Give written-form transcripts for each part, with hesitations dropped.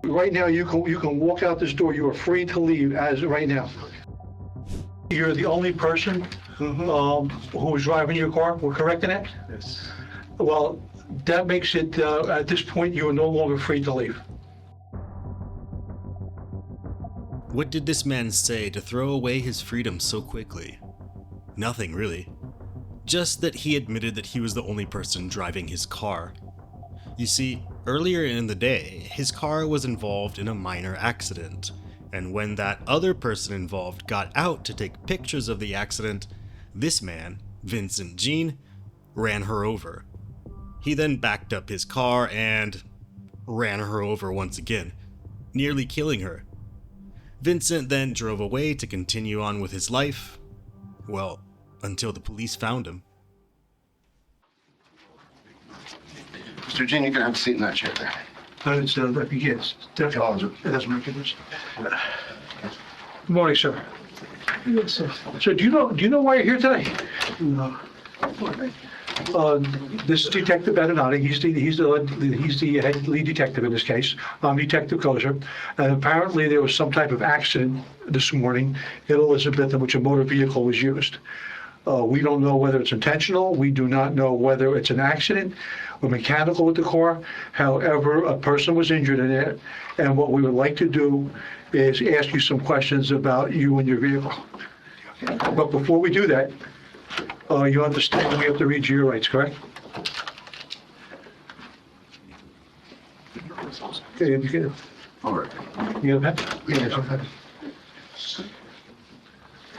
Right now, you can walk out this door. You are free to leave as right now. You're the only person who is driving your car. We're correct in that? Yes. Well, that makes it, at this point, you are no longer free to leave. What did this man say to throw away his freedom so quickly? Nothing really. Just that he admitted that he was the only person driving his car. You see, earlier in the day, his car was involved in a minor accident, and when that other person involved got out to take pictures of the accident, this man, Vincent Jean, ran her over. He then backed up his car and ran her over once again, nearly killing her. Vincent then drove away to continue on with his life, well, until the police found him. Mr. Jean, you can have a seat in that chair there. Yes, definitely. It doesn't make a difference. Good morning, sir. Yes, sir. So do you know why you're here today? No. This is Detective Beninati. He's the head lead detective in this case. I'm Detective Kozer. And apparently there was some type of accident this morning in Elizabeth in which a motor vehicle was used. We don't know whether it's intentional. We do not know whether it's an accident or mechanical with the car. However, a person was injured in it. And what we would like to do is ask you some questions about you and your vehicle. But before we do that, you understand we have to read you your rights, correct? Okay, you get it. All right. You have that? Yes.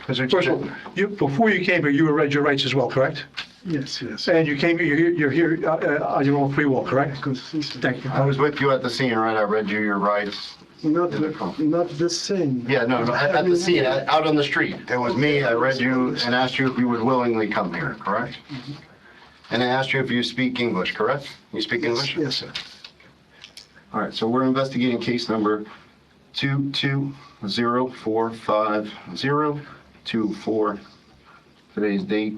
First of all, before you came here, you read your rights as well, correct? Yes, yes. And you came here, you're here on your own free will, correct? Thank you. I was with you at the scene, right? I read you your rights. Not the same. Yeah, no, at the scene, out on the street. It was me. I read you and asked you if you would willingly come here, correct? And I asked you if you speak English, correct? You speak English? Yes, sir. All right, so we're investigating case number 22045024. Today's date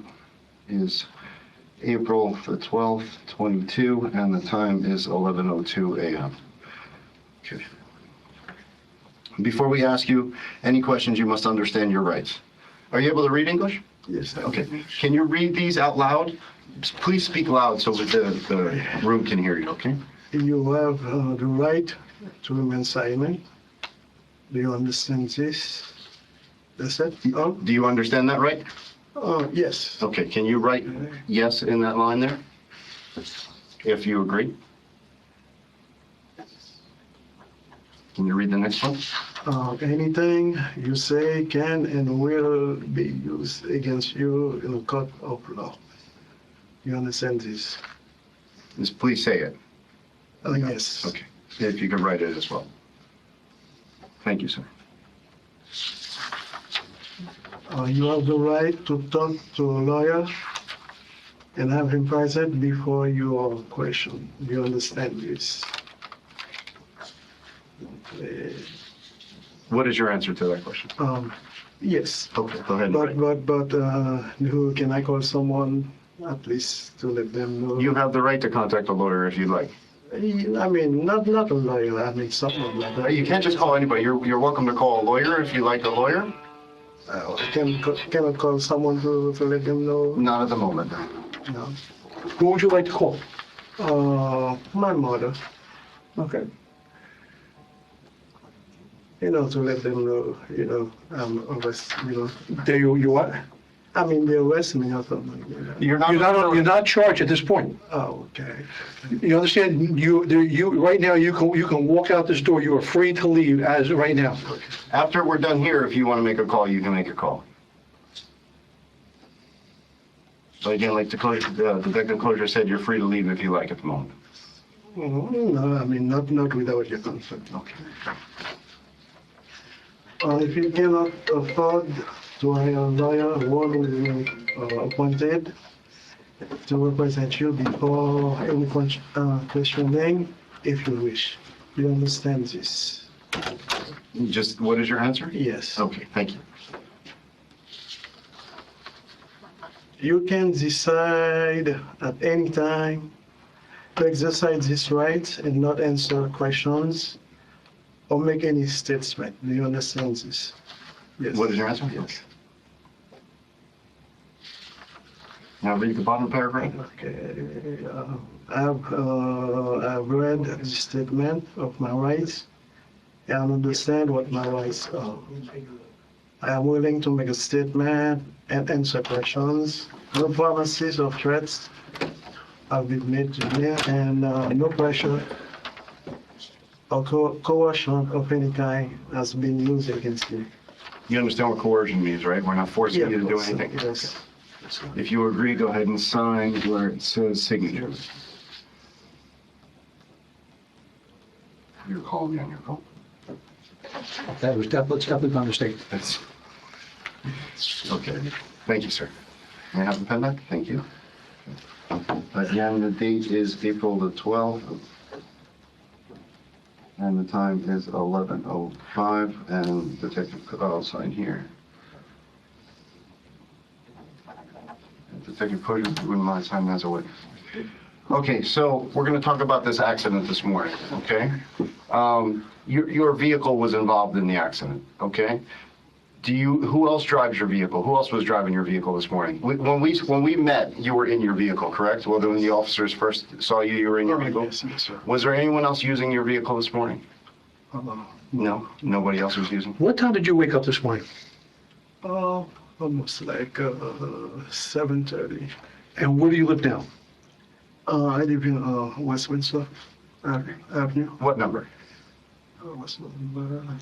is April the 12th, 22, and the time is 11:02 a.m. Okay. Before we ask you any questions, you must understand your rights. Are you able to read English? Yes, sir. Okay. Can you read these out loud? Please speak loud so that the room can hear you, okay? You have the right to remain silent. Do you understand this? That's it? Do you understand that right? Yes. Okay, can you write yes in that line there? If you agree? Can you read the next one? Anything you say can and will be used against you in a court of law. You understand this? Just please say it. Yes. Okay, if you could write it as well. Thank you, sir. You have the right to talk to a lawyer and have him present before your question. Do you understand this? What is your answer to that question? Yes. Okay, go ahead and write. But who can I call someone at least to let them know? You have the right to contact a lawyer if you'd like. I mean, not a lawyer. I mean, someone like that. You can't just call anybody. You're welcome to call a lawyer if you like a lawyer. Can I call someone to let them know? Not at the moment. No. Who would you like to call? My mother. Okay. To let them know, arrest, You what? I mean, they arrest me or something. You're not charged at this point. Oh, okay. You understand? Right now, you can walk out this door. You are free to leave as right now. After we're done here, if you want to make a call, you can make a call. So again, like the victim closure said, you're free to leave if you like at the moment. No, I mean, not without your consent. Okay. If you cannot afford to hire a lawyer, one will be appointed to represent you before any questioning, if you wish. Do you understand this? Just, what is your answer? Yes. Okay, thank you. You can decide at any time to exercise this right and not answer questions or make any statement. Do you understand this? Yes. What is your answer? Yes. Now read the bottom paragraph. Okay. I've read the statement of my rights and understand what my rights are. I am willing to make a statement and answer questions. No promises or threats have been made to me, and no pressure or coercion of any kind has been used against me. You understand what coercion means, right? We're not forcing you to do Yes, anything. Yes. If you agree, go ahead and sign where it says signature. You're calling me on your phone. Let's definitely understand. That's, okay. Thank you, sir. May I have the pen back? Thank you. Again, the date is April the 12th. And the time is 11:05, and Detective, I'll sign here. Detective Cody, wouldn't mind signing as a witness. Okay, so we're going to talk about this accident this morning, okay? Your vehicle was involved in the accident, okay? Who else drives your vehicle? Who else was driving your vehicle this morning? When we met, you were in your vehicle, correct? Well, when the officers first saw you, you were in your vehicle? Yes, sir. Was there anyone else using your vehicle this morning? No, nobody else was using? What time did you wake up this morning? Almost like 7:30. And where do you live now? I live in Westminster Avenue. What number? What's the number? I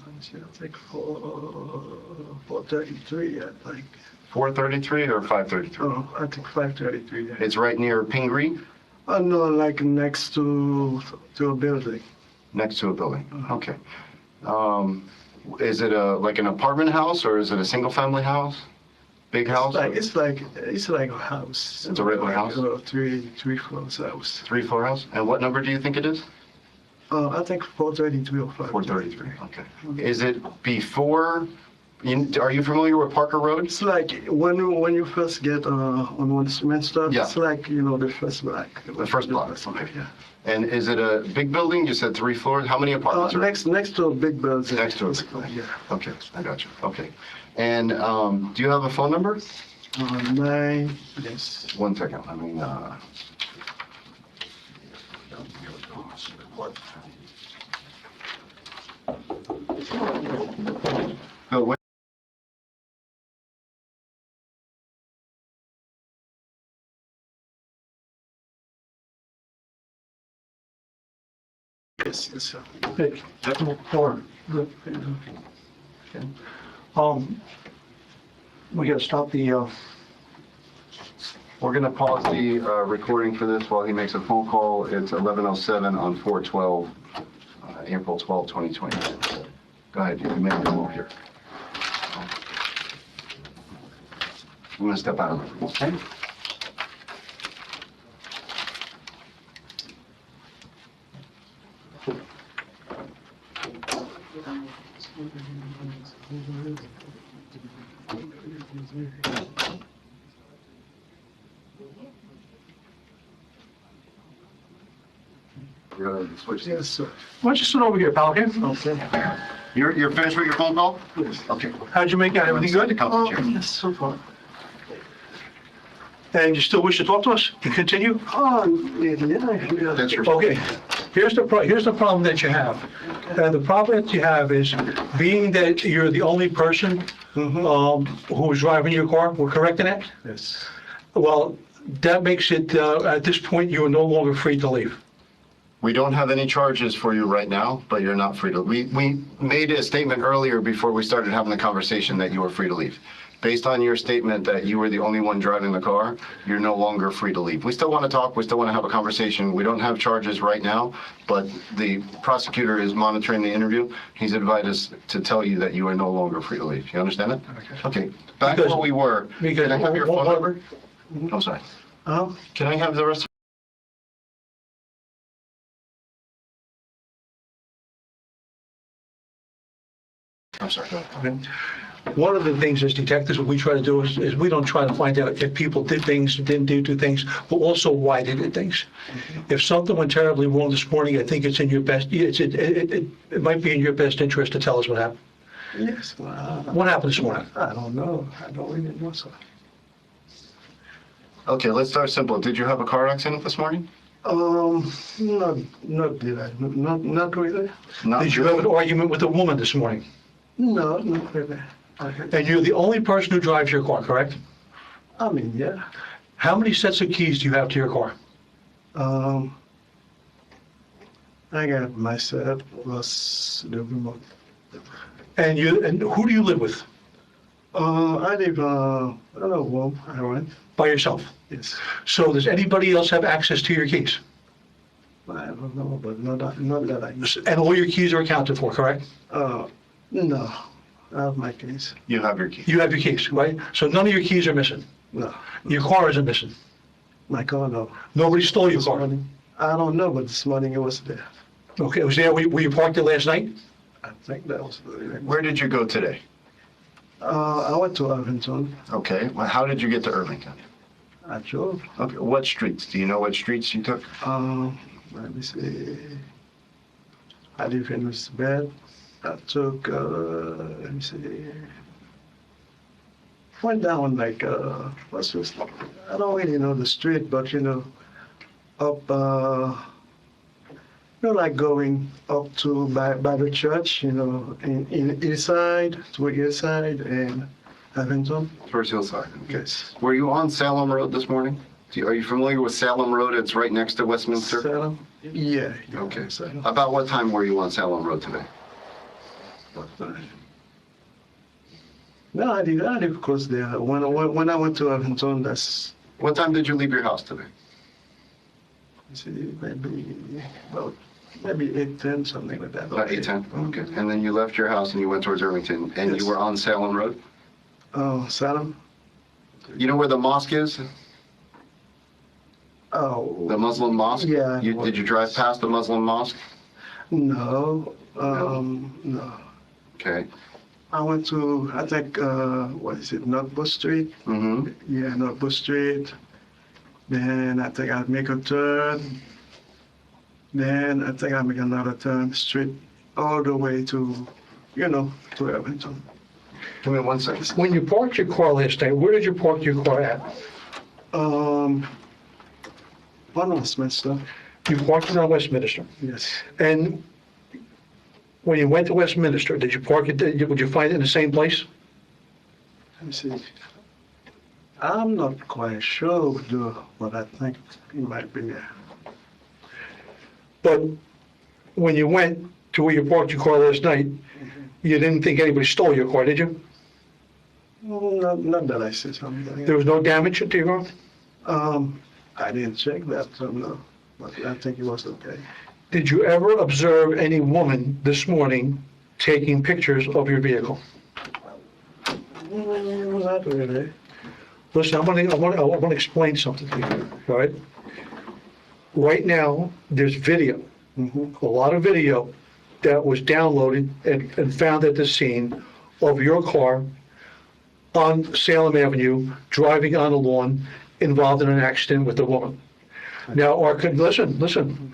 think 433, I think. 433 or 533? Oh, I think 533. Yeah. It's right near Pingree, No, like next to a building. next to a building. Okay. Is it like an apartment house or is it a single family house? Big house? It's like a house. It's a regular house? Three floors house. 3-floor house? And what number do you think it is? I think 433 or 5. 433, okay. Is it before, are you familiar with Parker Road? It's like when you first get on Westminster, Yeah. it's like, the first block. The first block, okay. Yeah. And is it a big building? You said 3 floors. How many apartments are? Next to a big building. Next to a big building. Yeah. Okay, I got you. Okay. And do you have a phone number? 9, yes. 1 second, let me, Bill, what? Yes, sir. Hey, Or, we gotta stop the, We're going to pause the recording for this while he makes a phone call. It's 11:07 on 4/12, April 12, 2020. Go ahead, you can make your move here. I'm going to step out of it, okay? We're going to switch. Yes, sir. why don't you sit over here, pal, okay? Okay. You're finished with your phone call? Yes. Okay. How'd you make out? Everything good? Yes, so far. And you still wish to talk to us? You continue? Yeah. That's your. Okay, here's the problem that you have. And the problem that you have is, being that you're the only person who is driving your car, we're correct in that? Yes. Well, that makes it, at this point, you are no longer free to leave. We don't have any charges for you right now, but you're not free to. We made a statement earlier before we started having the conversation that you were free to leave. Based on your statement that you were the only one driving the car, you're no longer free to leave. We still want to talk, we still want to have a conversation. We don't have charges right now, but the prosecutor is monitoring the interview. He's advised us to tell you that you are no longer free to leave. You understand that? Okay, back Because- where we were. because- Can I have your phone number? I'm sorry. Uh, Can I have the rest? I'm sorry. One of the things as detectives, what we try to do is we don't try to find out if people did things, didn't do things, but also why they did things. If something went terribly wrong this morning, I think it's in your best, it might be in your best interest to tell us what happened. Yes, What happened this morning? I don't know. I don't really know, sir. Okay, let's start simple. Did you have a car accident this morning? Not did I? Not really. Not Did you have an argument with a woman this morning? No, not really. And you're the only person who drives your car, correct? I mean, yeah. How many sets of keys do you have to your car? I got myself plus the remote. And who do you live with? I live in a home. I rent. By yourself? Yes. So does anybody else have access to your keys? I don't know, but not that I use. And all your keys are accounted for, correct? No. I have my keys. You have your key. You have your keys, right? So none of your keys are missing. No. Your car isn't missing. My car, no. Nobody stole your This car. morning, I don't know, but this morning it was there. Okay, it was there. Were you parked there last night? I think that was the Where did you go today? I went to Irvington. Okay, well, how did you get to Irvington? I drove. Okay, what streets? Do you know what streets you took? Let me see. I live in this bed. I took, let me see. Went down like, what's this? I don't really know the street, but up, like going up to by the church, in east side, to east side and Irvington. First Hillside. Okay. Yes. Were you on Salem Road this morning? Are you familiar with Salem Road? It's right next to Westminster. Salem? Yeah. Okay. Salem. About what time were you on Salem Road today? No, I live close there. When I went to Irvington, that's, What time did you leave your house today? let's see, maybe 8:10, something like that. About 8:10? Okay. And then you left your house and you went towards Irvington, and Yes. you were on Salem Road? Oh, Salem? You know where the mosque is? Oh. The Muslim mosque? Yeah. Did you drive past the Muslim mosque? No, no. Okay. I went to, I think, what is it, Northwood Street? Mm-hmm. Yeah, Northwood Street. Then I think I'd make a turn. Then I think I'd make another turn straight all the way to Irvington. Give me 1 second. When you parked your car last night, where did you park your car at? One Westminster, You parked it on Westminster. yes. And when you went to Westminster, did you park it, would you find it in the same place? Let me see. I'm not quite sure, but I think it might be there. But when you went to where you parked your car last night, you didn't think anybody stole your car, did you? Not that I see something. There was no damage to your car? I didn't check that, so no, but I think it was okay. Did you ever observe any woman this morning taking pictures of your vehicle? Not really. Listen, I want to explain something to you, all right? Right now, there's video, a lot of video that was downloaded and found at the scene of your car on Salem Avenue, driving on a lawn, involved in an accident with a woman. Now, listen.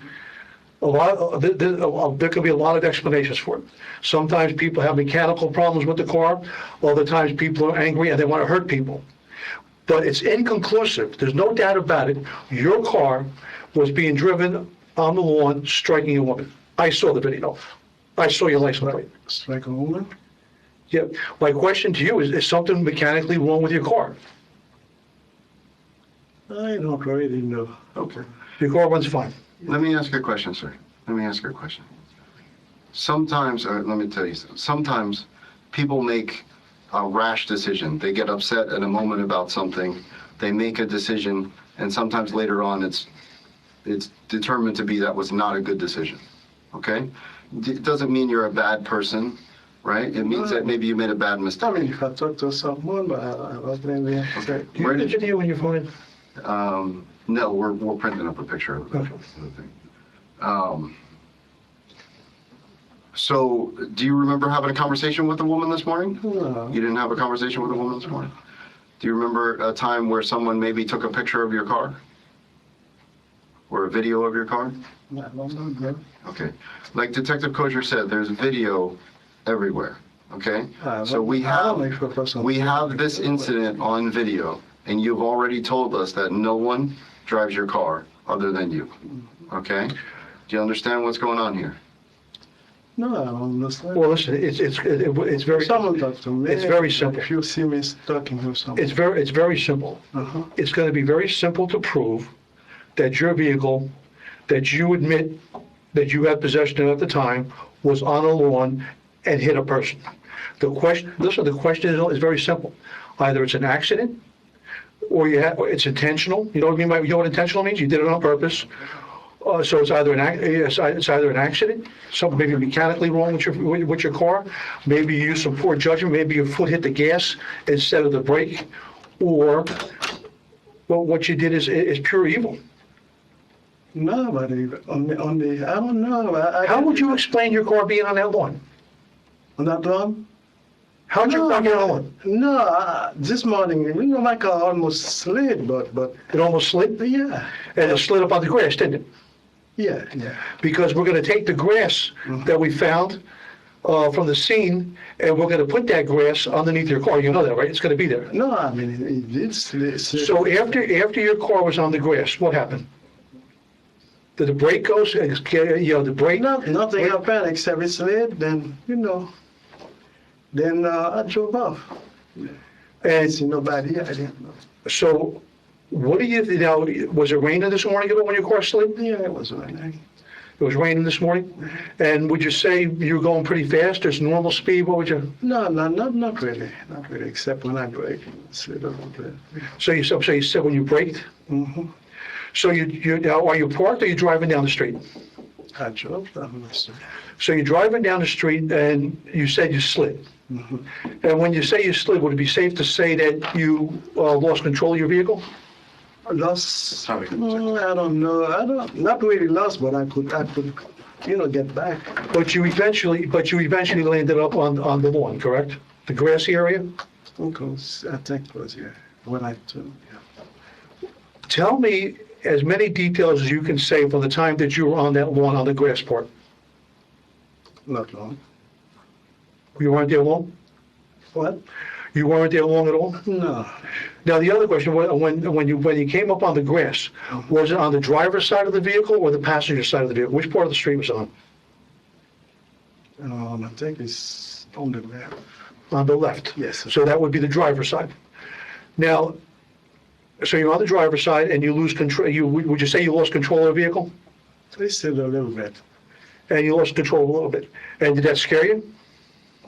There could be a lot of explanations for it. Sometimes people have mechanical problems with the car. Other times people are angry and they want to hurt people. But it's inconclusive. There's no doubt about it. Your car was being driven on the lawn, striking a woman. I saw the video. I saw your license plate. Strike a woman? Yeah. My question to you is something mechanically wrong with your car? I don't really know. Okay. Your car runs fine. Let me ask you a question, sir. Let me ask you a question. Sometimes, let me tell you something. Sometimes people make a rash decision. They get upset at a moment about something. They make a decision, and sometimes later on it's determined to be that was not a good decision. Okay? It doesn't mean you're a bad person, right? It means that maybe you made a bad I mistake. mean, if I talk to someone, but I wasn't really upset. Do you have the video in your phone? No, we're printing up a picture of the Okay. thing. So, do you remember having a conversation with a woman this morning? No. You didn't have a conversation with a woman this morning? Do you remember a time where someone maybe took a picture of your car? Or a video of your car? I don't know. Okay. Like Detective Kosher said, there's video everywhere, okay? So we have this incident on video, and you've already told us that no one drives your car other than you, okay? Do you understand what's going on here? No, I don't understand. Well, listen, it's very, Someone talk to me. it's very simple. If you see me talking with someone. it's very simple. Uh-huh. It's going to be very simple to prove that your vehicle, that you admit that you had possession of at the time, was on a lawn and hit a person. The question is very simple. Either it's an accident, or it's intentional. You know what I mean by, you know what intentional means? You did it on purpose. So it's either an accident, something maybe mechanically wrong with your car, maybe you used some poor judgment, maybe your foot hit the gas instead of the brake, or well, what you did is pure evil. No, but on the, I don't know. How would you explain your car being on that lawn? On that lawn? How'd your car get on the lawn? No, this morning, you know, my car almost slid, but It almost slid, yeah, and it slid up on the grass, didn't it? yeah. Because we're gonna take the grass that we found from the scene, and we're gonna put that grass underneath your car. You know that, right? It's gonna be there. No, I mean, it did slid. So after your car was on the grass, what happened? Did the brake go, the brake? Nothing happened except it slid, then, you know, then I drove off. I didn't see nobody, I didn't know. So what do you, now, was it raining this morning when your car slid? Yeah, it was raining. It was raining this morning? And would you say you were going pretty fast, there's normal speed, what would you? No, not really, except when I brake, it slid a little bit. So you said when you braked? Mm-hmm. So now, are you parked or are you driving down the street? I drove down the street. So you're driving down the street and you said you slid. And when you say you slid, would it be safe to say that you lost control of your vehicle? Lost, I don't know, not really lost, but I could, you know, get back. But you eventually landed up on the lawn, correct? The grassy area? Because I think it was, yeah, when I turned, yeah. Tell me as many details as you can say from the time that you were on that lawn on the grass part. Not long. You weren't there long? What? You weren't there long at all? No. Now, the other question, when you came up on the grass, was it on the driver's side of the vehicle or the passenger side of the vehicle? Which part of the street was it on? I think it's on the left. On the left? Yes. So that would be the driver's side. Now, so you're on the driver's side and you lose control, would you say you lost control of the vehicle? They slid a little bit. And you lost control a little bit. And did that scare you?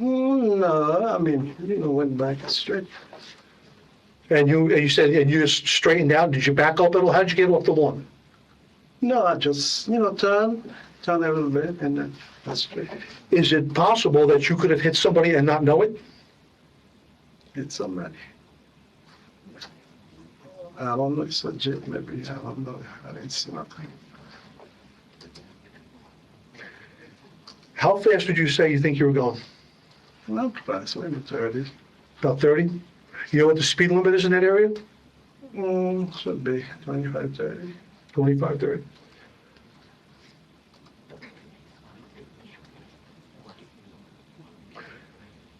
No, I mean, you know, went back straight. And you said, and you just straightened out, did you back up at all? How'd you get off the lawn? No, I just, you know, turn a little bit and then that's straight. Is it possible that you could have hit somebody and not know it? Hit somebody. I don't know, it's legit, maybe, I don't know, I didn't see nothing. How fast would you say you think you were going? Not fast, maybe 30. About 30? You know what the speed limit is in that area? Should be 25, 30. 25, 30.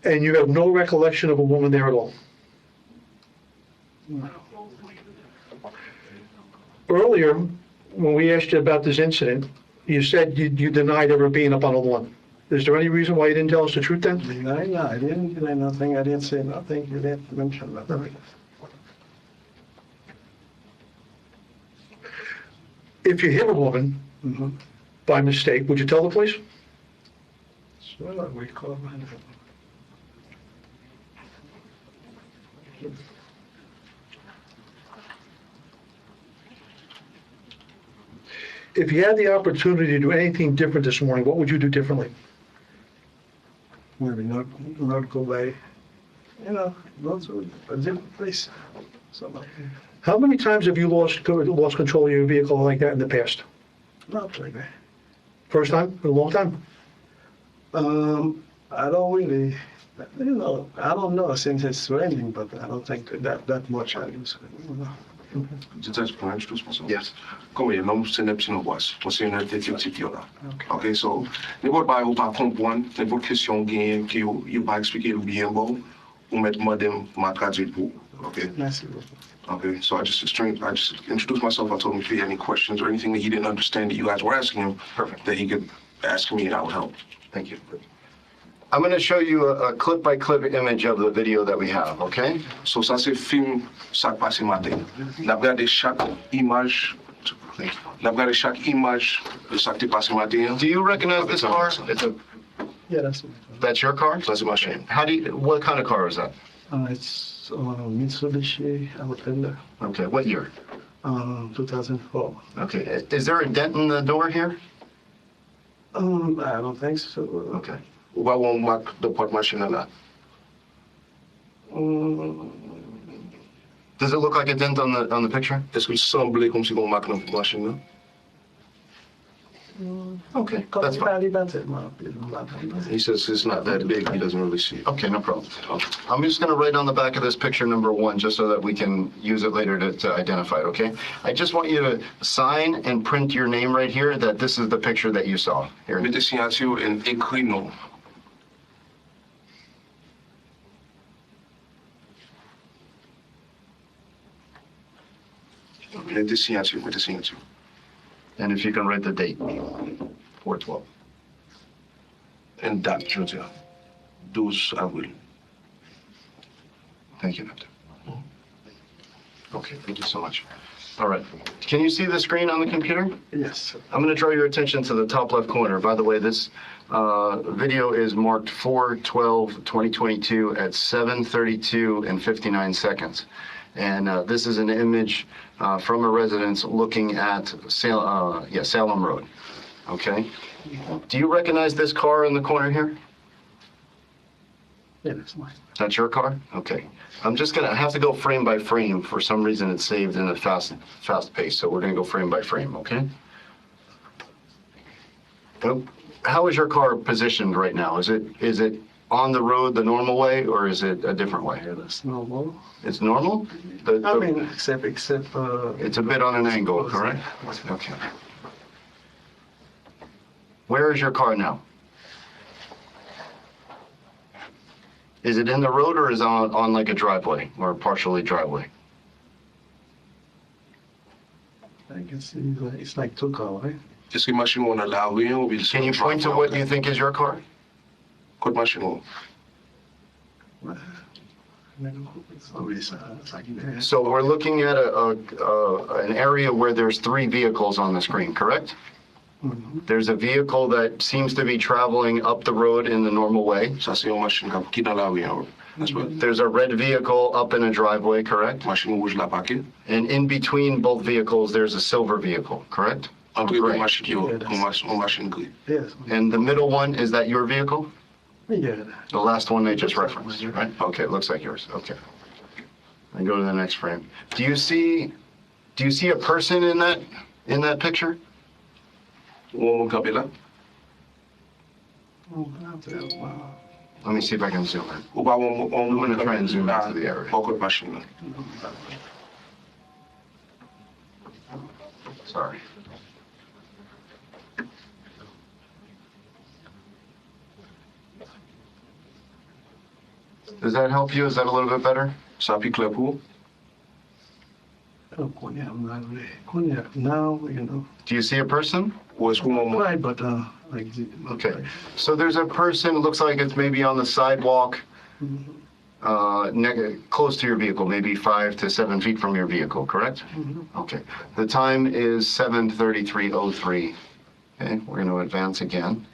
And you have no recollection of a woman there at all? No. Earlier, when we asked you about this incident, you said you denied ever being up on a lawn. Is there any reason why you didn't tell us the truth then? No, I didn't deny nothing, I didn't say nothing, you didn't mention nothing. If you hit a woman Mm-hmm. by mistake, would you tell the police? Sure, we call my If you had the opportunity to do anything different this morning, what would you do differently? maybe not go by, you know, go to a different place. Something like that. How many times have you lost control of your vehicle like that in the past? Not like that. First time in a long time? I don't really, I don't know since it's raining, but I don't think that much I use. Detective, can I introduce myself? Yes. Kom hier, nou se nep si nou boas. Mwen se yon detektif yo la. Ok, so, ne vot ba yo pa kompon, ne vot kesyon gen ki yo pa explike yo bien bon, ou met madem ma traduit pou. Ok, Merci beaucoup. okay. So I just introduced myself. I told him if he had any questions or anything that he didn't understand that you guys were asking him, Perfect. that he could ask me and I would help. Thank you. I'm going to show you a clip-by-clip image of the video that we have, okay? So ça c'est film sak pase matin. N'a regardé chaque image, n'a regardé chaque image de sak te pase matin. Do you recognize this car? Yeah, That's your car? Ça c'est ma chaîne. What kind of car is that? it's Mitsubishi Outlander, Okay, what year? 2004. Okay, is there a dent in the door here? I don't think so. Okay. Ou ba won mak de pot machine la. Does it look like a dent on the picture? Est-ce que semble comme si gon mak nan machine la? Okay, that's fine. He says it's not that big, he doesn't really see it. Okay, no problem. I'm just going to write on the back of this picture number 1, just so that we can use it later to identify it, okay? I just want you to sign and print your name right here, that this is the picture that you saw. Here. Mette signature en écrit non. Mette signature. And if you can write the date, 4/12. En date, je veux dire. 12 avril. Thank you, Doctor. Okay, thank you so much. All right. Can you see the screen on the computer? Yes. I'm going to draw your attention to the top left corner. By the way, this video is marked 4/12/2022 at 7:32 and 59 seconds. And this is an image from a residence looking at Salem Road. Okay. Do you recognize this car in the corner here? Yeah, that's mine. That's your car? Okay. I'm just gonna have to go frame by frame. For some reason, it's saved in a fast pace, so we're gonna go frame by frame, okay? How is your car positioned right now? Is it on the road the normal way, or is it a different way? Yeah, that's normal. It's normal? I mean, except. It's a bit on an angle, correct? Okay. Where is your car now? Is it in the road, or is it on like a driveway or partially driveway? I can see it's like two cars, right? Est-ce que machine on a la rue ou bien Can you point to what you think is your car? Kote machine on. It's like there. So we're looking at an area where there's 3 vehicles on the screen, correct? Mhm. There's a vehicle that seems to be traveling up the road in the normal way. Ça c'est une machine qui dans la rue. That's what. There's a red vehicle up in a driveway, correct? Machine rouge la paquet. And in between both vehicles, there's a silver vehicle, correct? Entre Gray. deux machines qui ont Yeah, that's- une machine gris. Yes. And the middle one, is that your vehicle? Yeah. The last one they just referenced, right? Okay, it looks like yours, okay. And go to the next frame. Do you see a person in that picture? Ou campé là. Oh, wow. Let me see if I can zoom in. Ou pas I'm gonna try and zoom into the area. Pas kote machine là. Sorry. Does that help you? Is that a little bit better? Ça pique clair pour. Oh, cognac, I'm not really. Cognac, now, you know. Do you see a person? Ou est-ce qu'on Right, but, like. Okay. So there's a person, looks like it's maybe on the sidewalk, close to your vehicle, maybe 5 to 7 feet from your vehicle, correct? Okay. The time is 7:33:03. Okay, we're going to advance again.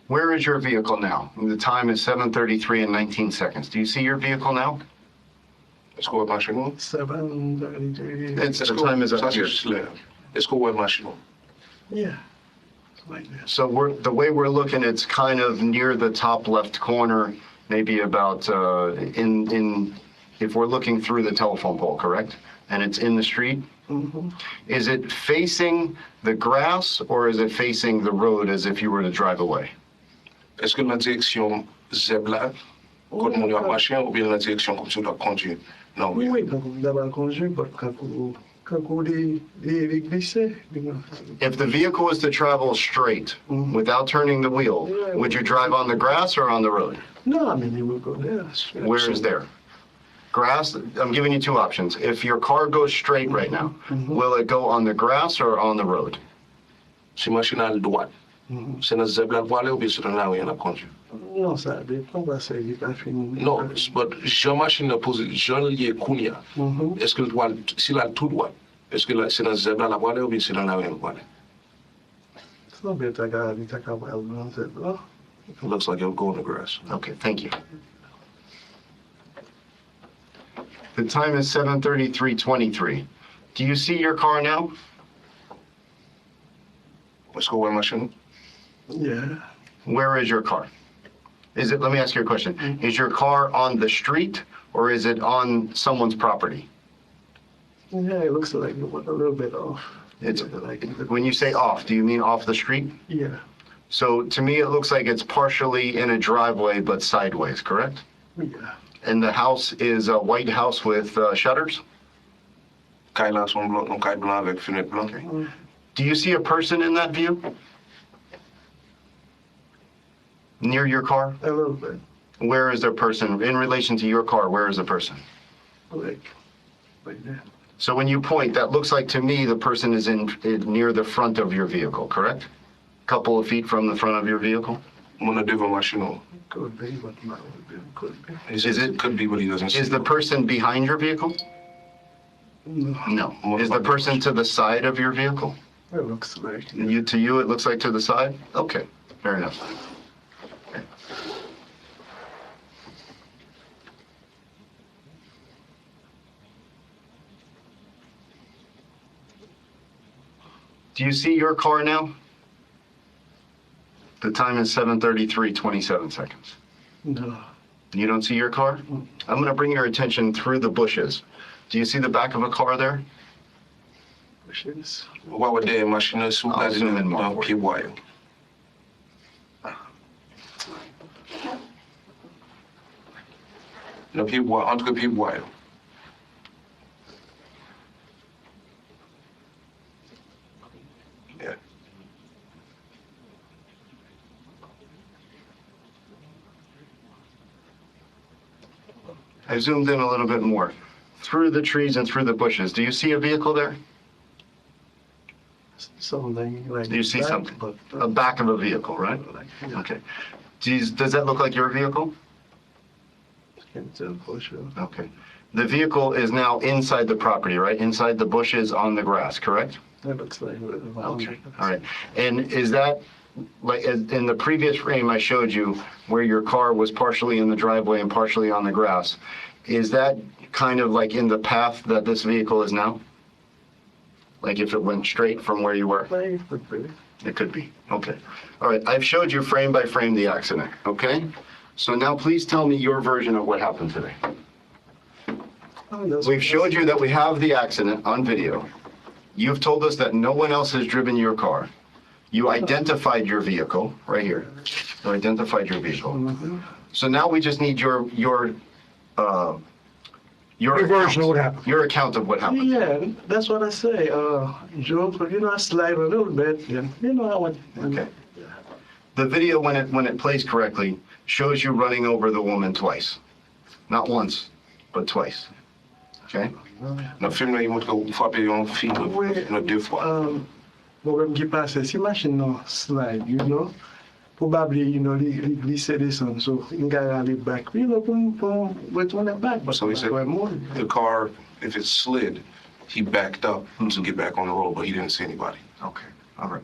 Where is your vehicle now? The time is 7:33 and 19 seconds. Do you see your vehicle now? Est-ce qu'on voit machine on? 7:33. The time is up Ça c'est here. juste là. Est-ce qu'on voit machine on? Yeah. like that. So the way we're looking, it's kind of near the top left corner, maybe about, if we're looking through the telephone pole, correct? And it's in the street? Mm-hmm. Is it facing the grass or is it facing the road as if you were to drive away? Est-ce que la direction zèbre là, quand on a marché, ou bien la direction comme si on doit conduire? Non, oui. Oui, quand on d'abord conduit, quand on est glissé, If the vehicle is to travel straight Mhm. without turning the wheel, would you drive on the grass or on the road? no, I mean, you will go there. Where is there? Grass, I'm giving you two options. If your car goes straight right now, will it go on the grass or on the road? Si machine à droite, c'est dans zèbre là pour aller ou bien c'est dans la rue, on a conduire? Non, ça dépend parce que il pas fini. Non, but Jean machine a posé, Jean lié Kounia. Mhm. Est-ce que le droit, s'il a le tout droit, est-ce que c'est dans zèbre là pour aller ou bien c'est dans la rue pour aller? Ça veut dire que tu as qu'à voir dans cette là. It looks like it'll go in the grass. Okay, thank you. The time is 7:33:23. Do you see your car now? Est-ce que ouais machine? Yeah. Where is your car? Let me ask you a question. Is your car on the street or is it on someone's property? Yeah, it looks like it went a little bit off. It's, like, when you say off, do you mean off the street? yeah. So to me, it looks like it's partially in a driveway, but sideways, correct? Yeah. And the house is a white house with shutters? Caille là son blanc, non caille blanc avec fenêtre blanc. Do you see a person in that view? Near your car? A little bit. Where is the person? In relation to your car, where is the person? Like that. So when you point, that looks like to me the person is near the front of your vehicle, correct? Couple of feet from the front of your vehicle? Mon a devant machine. Could be, but not could be. Is Is it? it- Could be, but he doesn't see. Is the person behind your vehicle? No, No. Is the person to the side of your vehicle? it looks like. To you, it looks like to the side? Okay, fair enough. Do you see your car now? The time is 7:33:27 seconds. No. You don't see your car? I'm going to bring your attention through the bushes. Do you see the back of a car there? Bushes. Wa wa de machine sou I'll zoom in more dans for pied bois. Dans pied bois, entre pied bois. Yeah. I zoomed in a little bit more. Through the trees and through the bushes. Do you see a vehicle there? Something like. Do you see that, something? But, A back of a vehicle, right? like, yeah, Okay. Does that look like your vehicle? can tell for sure. Okay. The vehicle is now inside the property, right? Inside the bushes on the grass, correct? It looks like. Okay, all right. And is that, like, in the previous frame I showed you, where your car was partially in the driveway and partially on the grass, is that kind of like in the path that this vehicle is now? Like if it went straight from where you were? Like, could be. It could be, okay. All right, I've showed you frame by frame the accident, okay? So now please tell me your version of what happened today. Oh, that's- We've showed you that we have the accident on video. You've told us that no one else has driven your car. You identified your vehicle, right here. You identified your vehicle. Mhm. So now we just need your Your version of what happened. Your account of what happened. Yeah, that's what I say. Joe, I slide a little bit, and I went. Okay. The video, when it plays correctly, shows you running over the woman twice. Not once, but twice. Okay? Dans film là, il montre que vous frappez une fille deux fois. Problem qui passe, si machine no slide, probably, li glisse descend, so you gotta leave back, pour retourner back. But So he said- The car, if it slid, he backed up to get back on the road, but he didn't see anybody. Okay, all right.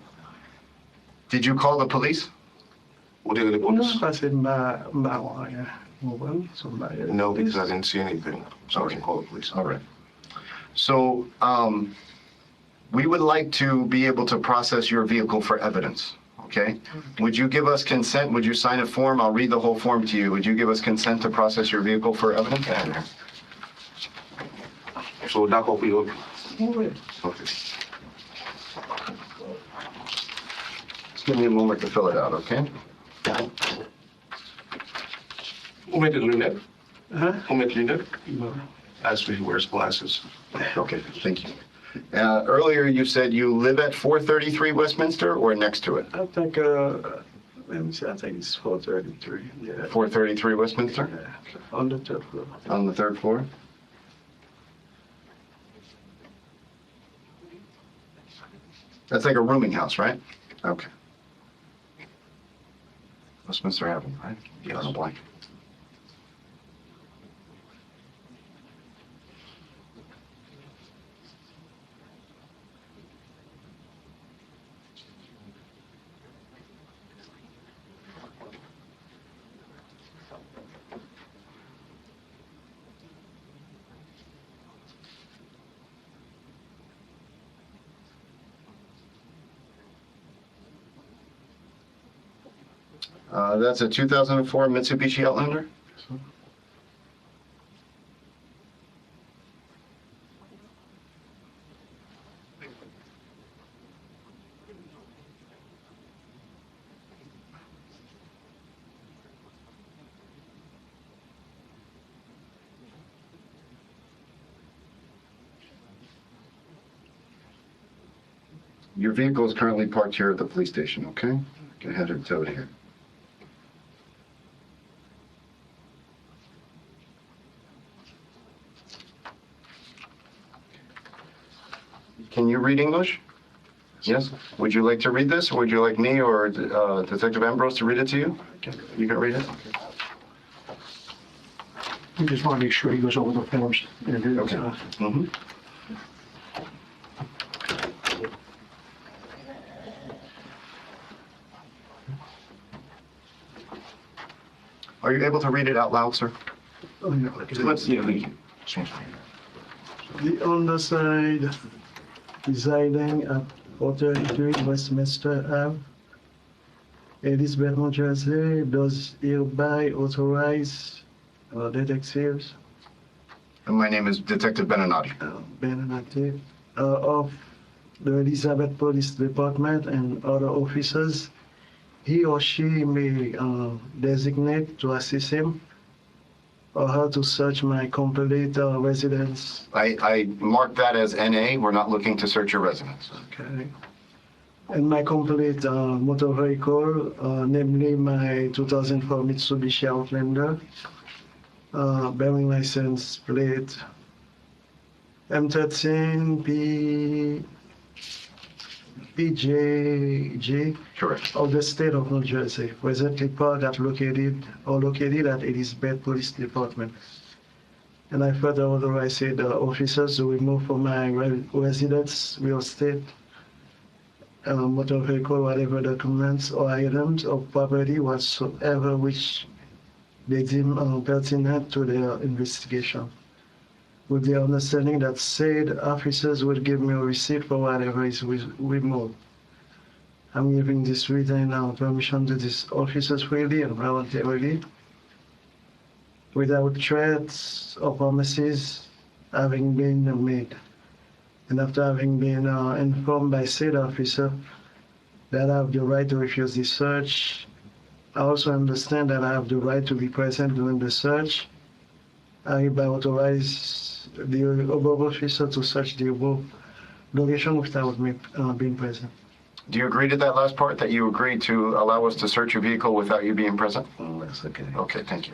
Did you call the police? What did the No, police? parce que No, because I didn't see anything, so I can call the police. All right. So, we would like to be able to process your vehicle for evidence, Okay? Would you give us consent? Would you sign a form? I'll read the whole form to you. Would you give us consent to process your vehicle for evidence? So d'accord pour yo. Okay. Just give me a moment to fill it out, okay? Who made the lunettes? Huh? Who made lunettes? As he wears glasses. Okay, thank you. Earlier, you said you live at 433 Westminster or next to it? I think, let me see, I think it's 433, yeah. 433 Westminster? Yeah, on the third floor. On the third floor? That's like a rooming house, right? Okay. Westminster Avenue, right? Yes. On a blank. That's a 2004 Mitsubishi Outlander? Your vehicle is currently parked here at the police station, okay? Go ahead and tow it here. Can you read English? Yes? Would you like to read this, or would you like me or Detective Ambrose to read it to you? You can read it? We just want to make sure he goes over the forms. And Okay. Mhm. Are you able to read it out loud, sir? Oh, yeah. Yeah, thank you. The underside residing at 433 Westminster Ave, Elizabeth, New Jersey, does hereby authorize detectives And my name is Detective Benanati. Benanati of the Elizabeth Police Department and other officers, he or she may designate to assist him or her to search my complete residence. I marked that as NA. We're not looking to search your residence. Okay. And my complete motor vehicle, namely my 2004 Mitsubishi Outlander, bearing license plate M13 PJG Correct. of the state of New Jersey, presently parked at located at Elizabeth Police Department. And I further authorize the officers to remove from my residence, real estate, motor vehicle, whatever documents or items of property whatsoever which they deem pertinent to their investigation, with the understanding that said officers will give me a receipt for whatever is removed. I'm giving this written permission to these officers freely and voluntarily, without threats or promises having been made. And after having been informed by said officer that I have the right to refuse the search, I also understand that I have the right to be present during the search. I hereby authorize the above officer to search the above location without me being present. Do you agree to that last part, that you agreed to allow us to search your vehicle without you being present? Oh, that's okay. Okay, thank you.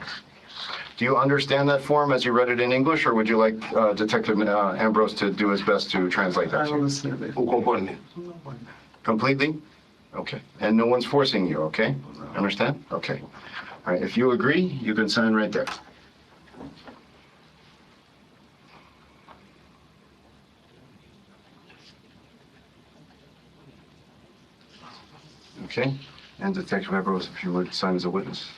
Do you understand that form as you read it in English, or would you like Detective Ambrose to do his best to translate that I to you? understand it. Vous comprenez? Completely? Okay. And no one's forcing you, okay? Understand? Okay. All right, if you agree, you can sign right there. Okay, and Detective Ambrose, if you would, sign as a witness.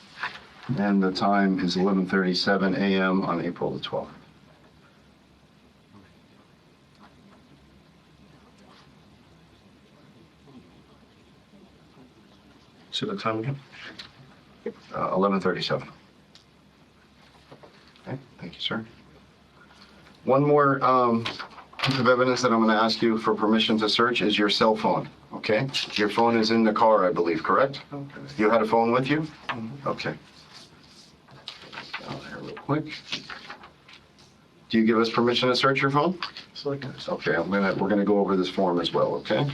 And the time is 11:37 a.m. on April the 12th. say the time again. 11:37. Okay, thank you, sir. One more piece of evidence that I'm going to ask you for permission to search is your cell phone, okay? Your phone is in the car, I believe, correct? Okay. You had a phone with you? Okay. Down here real quick. Do you give us permission to search your phone? So, okay. Okay, we're gonna go over this form as well, okay?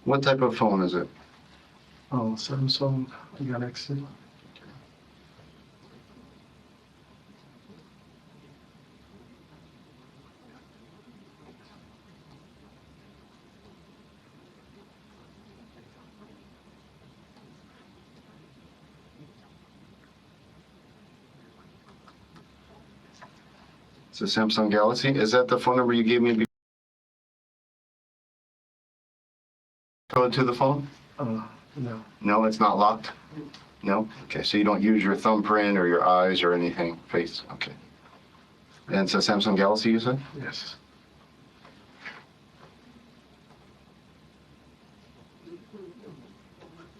What type of phone is it? Oh, Samsung Galaxy. It's a Samsung Galaxy. Is that the phone number you gave me before? Code to the phone? No. No, it's not locked? No? Okay, so you don't use your thumbprint or your eyes or anything, face, okay. And it's a Samsung Galaxy, you said? Yes.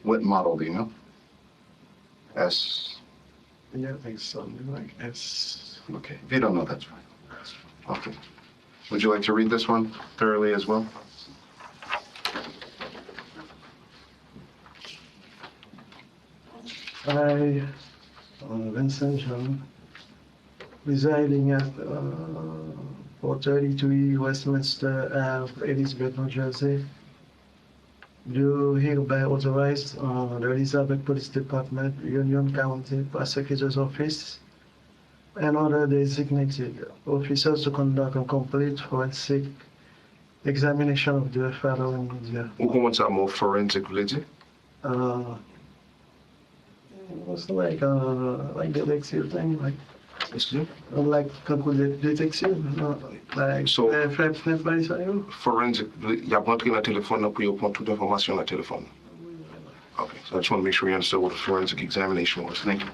What model do you know? S, Yeah, I think something like S. okay. If you don't know, that's fine. Okay. Would you like to read this one thoroughly as well? I, Vincent John, residing at 433 Westminster Ave, Elizabeth, New Jersey, do hereby authorize the Elizabeth Police Department, Union County Prosecutor's Office, and other designated officers to conduct a complete forensic examination of the following media. Ou koman sa mo forensic vle di? It was like detective thing, Excuse me? like calculate detective, like So- flat by side. Forensic, y ap rentre nan telefon nan pou yo pon tout informasyon nan telefon. Okay, so I just want to make sure you understood what a forensic examination was. Thank you.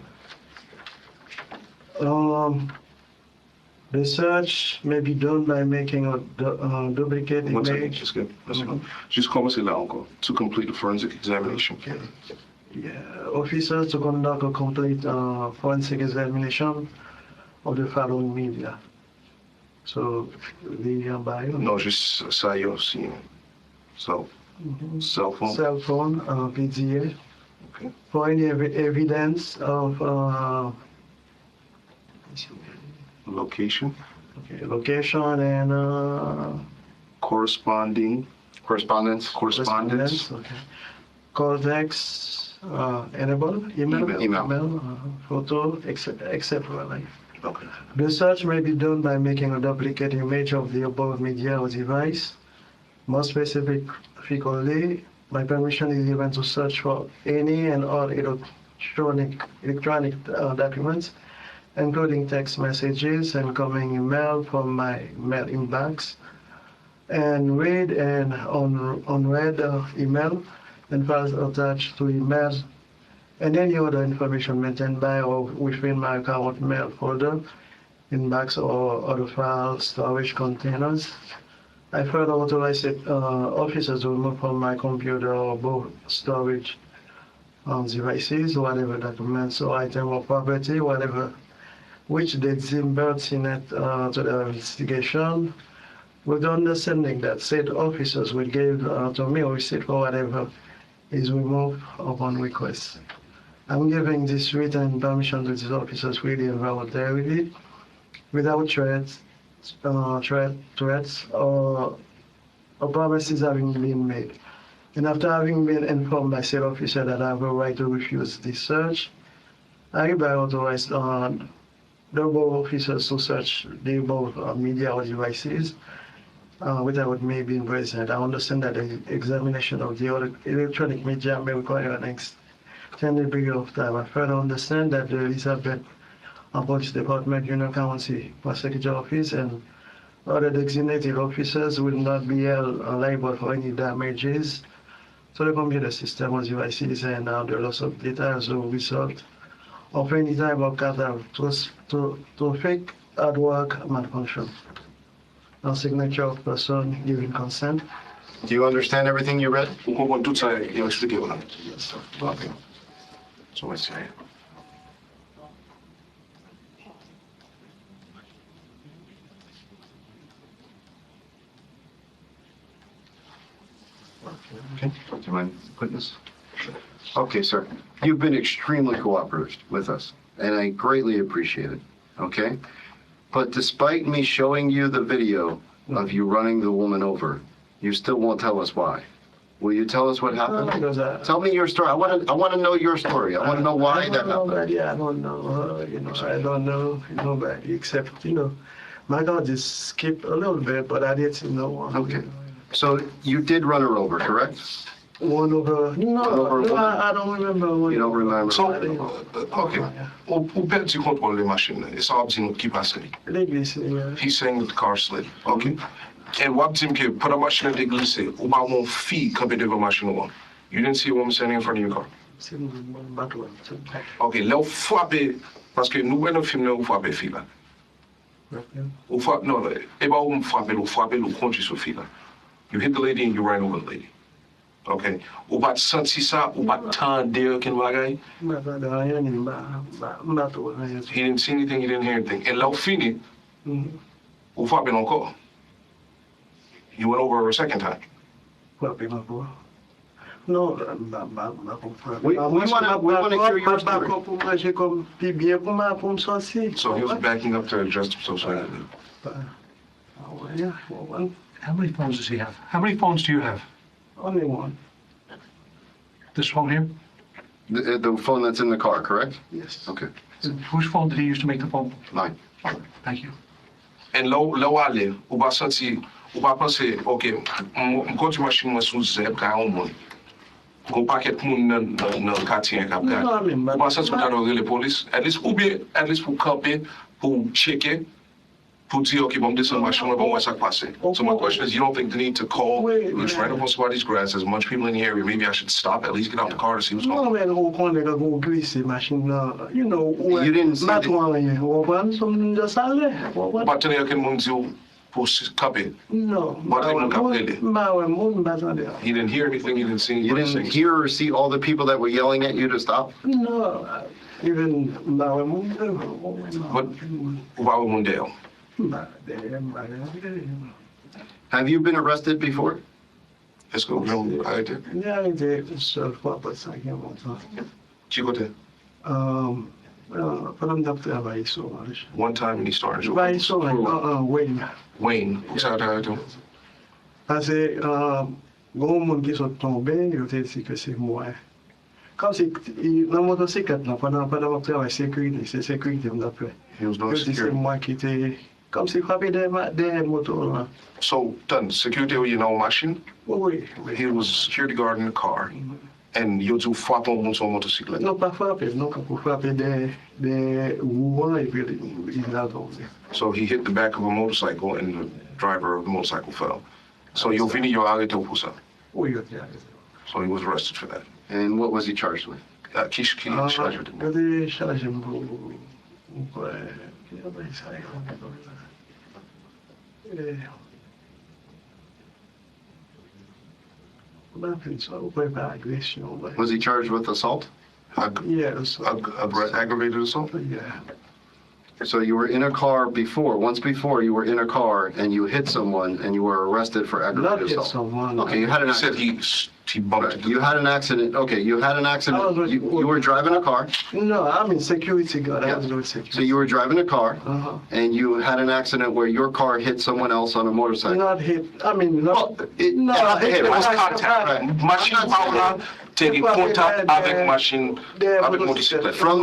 The search may be done by making a duplicate One second, image. just good. Juste commencer là encore. To complete the forensic examination. Okay. Yeah, officers to conduct a complete forensic examination of the following media. So, the bio. No, juste ça yo aussi. So, cell phone. Cell phone, PDA. Okay. For any evidence of Location. okay, location and Correspondence. Correspondence? Okay. Contacts, enable, email, photo, etc. Like. Okay. The search may be done by making a duplicate image of the above media or device. More specifically, my permission is given to search for any and all electronic documents, including text messages and incoming email from my mail inbox, and read and unread email and files attached to emails, and any other information maintained by or within my account mail folder, inbox, or other file storage containers. I further authorize officers to remove from my computer or both storage devices, whatever documents or item or property, whatever which they deem pertinent to the investigation, with the understanding that said officers will give to me a receipt for whatever is removed upon request. I'm giving this written permission to these officers freely and voluntarily, without threats or promises having been made. And after having been informed by said officer that I have a right to refuse this search, I hereby authorize the above officers to search the above media or devices without me being present. I understand that the examination of the other electronic media may require an extended period of time. I further understand that the Elizabeth Police Department, Union County Prosecutor Office, and other designated officers will not be held liable for any damages to the computer system or devices and the loss of data as a result of any type of to fake artwork malfunction. No signature of person giving consent. Do you understand everything you read? Ou kompon tout sa yo explike yo la. Yes, sir. Ok. So mwen se. Okay, do you mind putting this? Okay, sir. You've been extremely cooperative with us, and I greatly appreciate it, okay? But despite me showing you the video of you running the woman over, you still won't tell us why. Will you tell us what happened? Because Tell me your story. I want to know your story. I want to know why that happened. Nobody, I don't know her, I don't know nobody except, my God just skipped a little bit, but I didn't know one. Okay. So you did run her over, correct? One over, over- I don't remember one. You don't remember? So, ok. Ou perdi kontrol de machine nan. E sa wap di nou ki pase li. L'église, yeah. He's saying that the car slid. Ok. And wap di mke, pou la machine de glisse, ou ba won fi kampe devan machine wan. You didn't see a woman standing in front of your car. C'est une bateau. Ok, le ou fwape, paske nou wè nan film nan ou fwape fi la. Ou fwape, non, e ba ou fwape l ou konti sou fi la. You hit the lady and you ran over the lady. Ok. Ou bat santi sa, ou bat tan der ken bagay. Bateau. He didn't see anything, he didn't hear anything. And la ou fini, ou fwape l ankor. You went over her a second time. No, We wanna hear your story. So he was backing up to adjust himself so he could leave. How many phones does he have? How many phones do you have? Only one, This phone here? The phone that's in the car, correct? yes. Okay, Whose phone did he use to make the phone? mine. Thank you. And lo ale, ou ba santi, ou ba pense, ok, m konti machine mwen sou zeb ka yon moun. Kon paket moun nan kati yon kap gade. No, I mean, Ou ba santi pou ta rele polis. At least pou kampe, pou cheke, pou di, ok, bon desen machine mwen bon wè sak pase. So my question is, you don't think the need to call, Wait, it's right up on somebody's grass, there's a bunch of people in the area, maybe I should stop, at least get out the car to see what's going on. No, man, who can go glisse machine, You didn't see Not the- one, one, some just ale. But tene yon ken moun di ou pou kampe. No. But they won't come really. Moon, but He didn't hear anything, he didn't see You anybody didn't saying. hear or see all the people that were yelling at you to stop? no, even Moon. But ou ba ou moun de yo. Have you been arrested before? Let's go. No, I did. Yeah, I did. So, what was I here one time? Chicote. From Dr. Vaiso. One time in the stars. Vaiso, Wayne. Wayne. What's out there to? Parce que, gros monde qui sont tombés, ils ont dit que c'est moi. Comme si, dans la motocyclette, pendant mon travail, sécurité, c'est sécurité, on a fait. He was no C'est security. moi qui était, comme si frappé des motos, là. So, done. Security with your machine. Oui, He was a security guard in the car. And you do frappe on mon motorcycle. non, pas frappé, non, pour frapper des roues, et puis il a tombé. So he hit the back of a motorcycle and the driver of the motorcycle fell. So yo vini yo arrêté pour ça. Oui, ok. So he was arrested for that. And what was he charged with? Qui charge with Eu dei charge pour agression. Was he charged with assault? Yes. Aggravated assault? Yeah. So you were in a car before, once before, you were in a car and you hit someone and you were arrested for Not aggravated hit assault. someone. Okay, you had an He said accident. he bumped Right, into you had an accident, okay, you had an accident, you were driving a car, No, I'm in security guard. I Yeah. was doing security. so you were driving a car Uh-huh. and you had an accident where your car hit someone else on a motorcycle. Not hit. I mean, not. Well, it- no, it It was I- contact. Machine power taking contact avec machine, avec motocyclette. From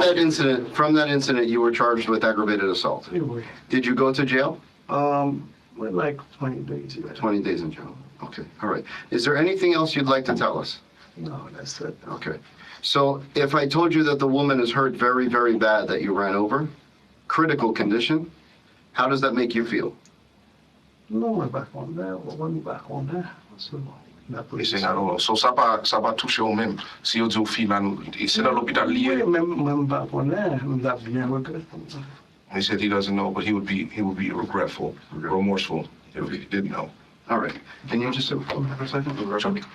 that incident, you were charged with aggravated assault. Anyway, Did you go to jail? we're like 20 days. 20 days in jail. Okay, all right. Is there anything else you'd like to tell us? No, that's it. Okay. So if I told you that the woman is hurt very, very bad that you ran over, critical condition. How does that make you feel? Non, mwen pa kon ne, mwen pa kon ne. So, la E police. se nan nou, so sa pa touche ou men, si yo di ou fi nan, e se nan l'hôpital Oui, liye. mwen pa kon ne, mwen da bien regret. He said he doesn't know, but he would be regretful, remorseful if he didn't know. All right. Can you just, for a second?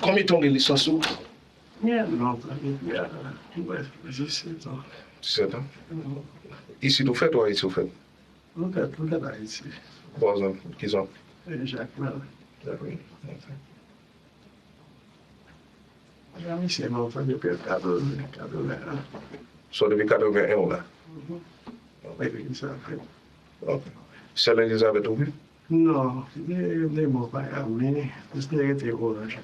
Combien ton gen lisans ou? Yeah, non, yeah, ouais, c'est ça. 17 ans. Ici tu fait ou ici tu fait? Look at ici. 3 ans, qu'ils ont. Et Jacques Mel. Jamais c'est mon frère depuis 80. So depuis 81 là. Oui, ça fait. Ok. Celle Elisabeth ou vu? Non, les mots pas mais c'est négatif orange.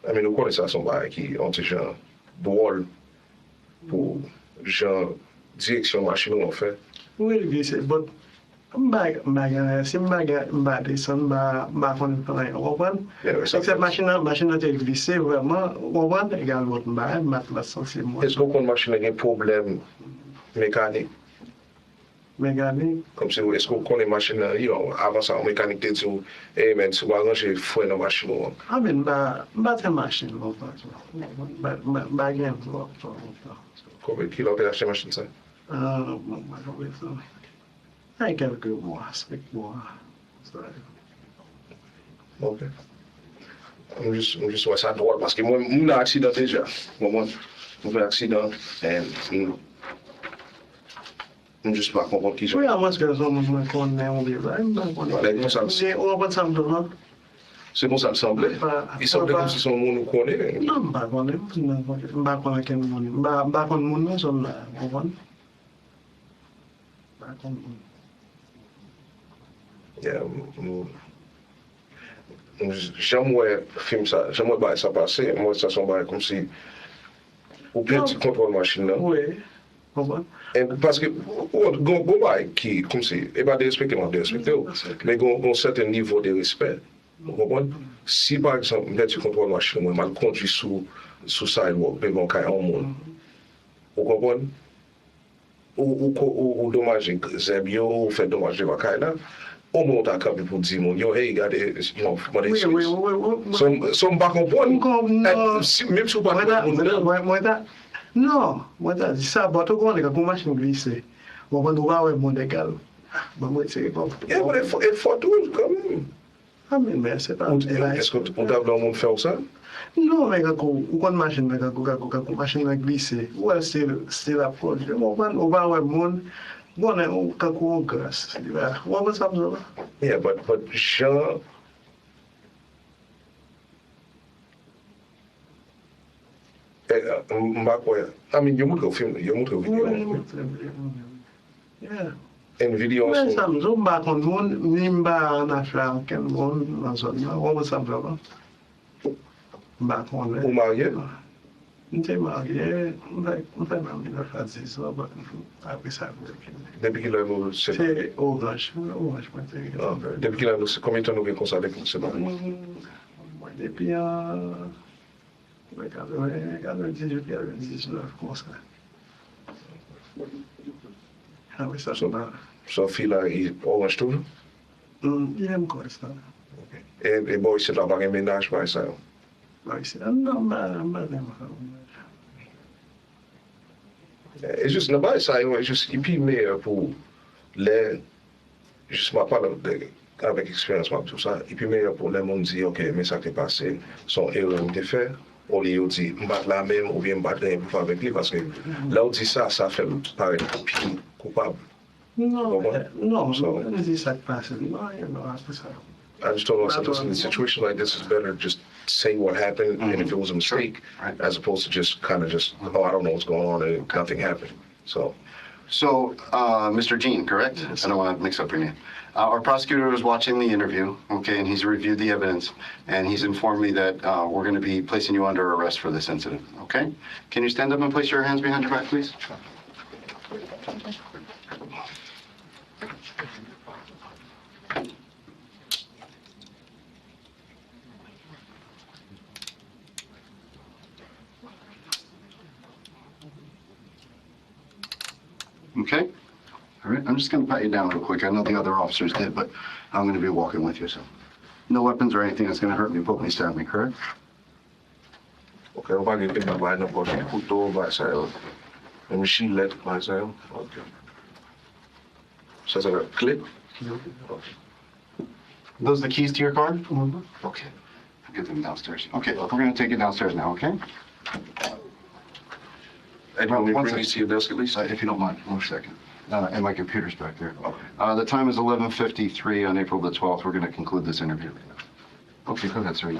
I mean, nous connaissons ça son bail qui ont ce genre drôle pour genre direction machine on fait. Oui, c'est bon. Si m'a descend m'a kon plan open. Yeah, ça Except fait. machine te glissé vraiment open également m'a la sens moi. Est-ce qu'on machine a un problème mécanique? Mécanique. Comme si, est-ce qu'on connaît machine, avant ça, en mécanique, te dit, hey man, tu vas arranger frein dans la machine. I mean ba te machine ba game Combien de kilos t'as acheté machine ça? Hay quelques mois, 5 mois. Ok. On juste ouais, ça drôle parce que moi, j'ai un accident déjà. Moi, j'ai un accident et je juste pas comprendre qui Oui, j'ai. à moins que les hommes connaissent on dit, on va ça me C'est bon, ça me semblait. Il semblait comme si son monde nous connaît. non, pas connaît quel monde, pas connaît monde son là, on va. Pas connaît. Yeah, j'aimerais film ça, j'aimerais voir ça passer. Moi, ça semble comme si ou bien tu contrôles machine là. Oui, on va. Et parce que bon qui comme si et pas de respecter moi de respecter mais un certain niveau de respect. Vous comprenez? Si par exemple, là tu contrôles machine moi mal conduit sous sidewalk devant un monde. Vous comprenez? Ou dommage zebio ou fait dommage de vacaille là. Au moins t'as capable pour dire mon yo hey regardez non Oui. son pas comprendre même si vous pas Moi, dit ça, bah, tout le monde est comme machine glissée. On va nous voir un monde égal. Bah, moi, c'est bon. yeah, mais il faut tout quand même. Ah, mais c'est pas. Est-ce qu'on t'a dans le monde faire ça? Non, mais quand machine, machine glissée, ouais, c'est la proche. On va voir un monde. Bon, quand on grâce, on va ça. Yeah, but Jean. I mean, you montre film, you montre vidéo. Yeah. En vidéo, Mais ça me semble pas qu'on monde, ni pas en affaire, quel monde dans zone là, on va ça vraiment. Bah, on est. ou marié, On s'est marié, on fait même une affaire 10 ans, après ça, depuis qu'il a nous, c'est c'est orange, moi, depuis qu'il a nous, combien de temps nous avons comme ça avec nous, c'est bon. depuis 98, 99, comme ça. Ah oui, ça, So fille là, il orange tout. il aime quoi ça? Et boy, c'est là, un ménage, par ça. Bah, c'est non, Et juste là-bas, ça, juste, et puis, mais pour les, juste, moi, parle avec expérience, moi, tout ça, et puis, mais pour les gens dire, ok, mais ça t'est passé, son erreur t'est fait, au lieu de dire, m'battre la même, ou bien m'battre rien pour faire avec lui, parce que là, on dit ça, ça fait paraître plus coupable. non, je dis ça passe, non, après ça. I just told myself, listen, in a situation like this, it's better just say what happened, and if it was a mistake, Right. as opposed to just kind of just, oh, I don't know what's going on, and nothing happened. So, Mr. Jean, correct? I don't want to mix up your name. Our prosecutor was watching the interview, okay, and he's reviewed the evidence, and he's informed me that we're going to be placing you under arrest for this incident, okay? Can you stand up and place your hands behind your back, please? Okay? All right, I'm just gonna pat you down real quick. I know the other officers did, but I'm gonna be walking with you, so. No weapons or anything that's gonna hurt me, poke me, stab me, correct? Ok, ou pa gen ken bagay nan pot, koutou, bagay yo. Mèm chilet, bagay yo. Ok. Sa se kle? Those the keys to your car? Mhm. Okay. I'll get them downstairs. Okay, we're gonna take it downstairs now, okay? And you want me to One bring these to your desk at least? If you don't mind, one second. And my computer's back there. The time is 11:53 on April the 12th. We're gonna conclude this interview. Okay, go ahead, sir.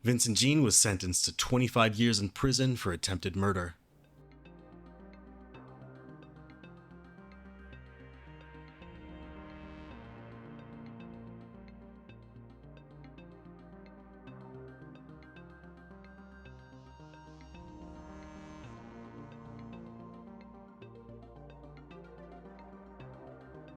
Vincent Jean was sentenced to 25 years in prison for attempted murder.